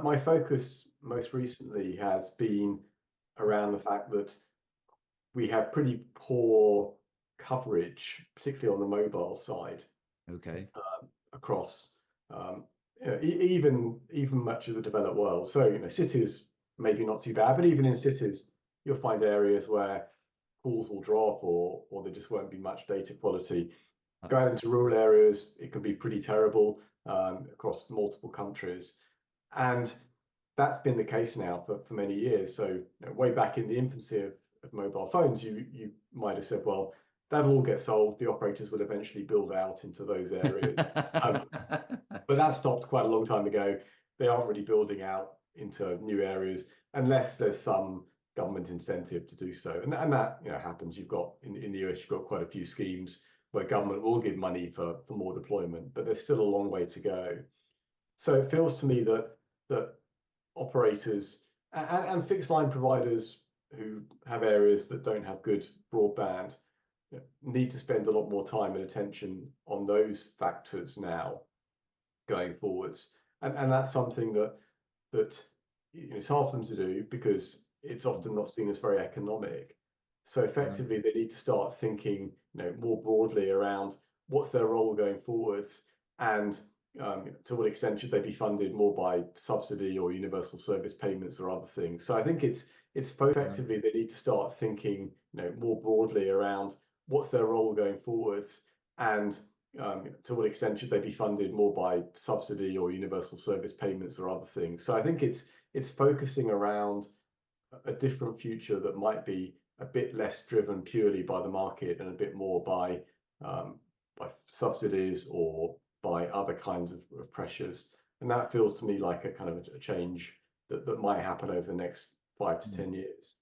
my focus most recently has been around the fact that we have pretty poor coverage, particularly on the mobile side, Okay. across even much of the developed world. So cities maybe not too bad, but even in cities, you'll find areas where calls will drop or there just won't be much data quality. Uh, Going into rural areas, it can be pretty terrible across multiple countries. And that's been the case now for many years. So way back in the infancy of mobile phones, you might have said, well, that'll all get solved. The operators will eventually build out into those areas. Um, but that stopped quite a long time ago. They aren't really building out into new areas unless there's some government incentive to do so. And that happens. You've got in the US, you've got quite a few schemes where government will give money for more deployment, but there's still a long way to go. So it feels to me that operators and fixed line providers who have areas that don't have good broadband need to spend a lot more time and attention on those factors now going forwards. And that's something that it's hard for them to do because it's often not seen as very economic. So effectively, they need to start thinking, more broadly around what's their role going forwards, and to what extent should they be funded more by subsidy or universal service payments or other things. So I think it's effectively they need to start thinking, more broadly around what's their role going forwards, and to what extent should they be funded more by subsidy or universal service payments or other things. So I think it's focusing around a different future that might be a bit less driven purely by the market and a bit more by subsidies or by other kinds of pressures. And that feels to me like a kind of a change that might happen over the next 5 to 10 years.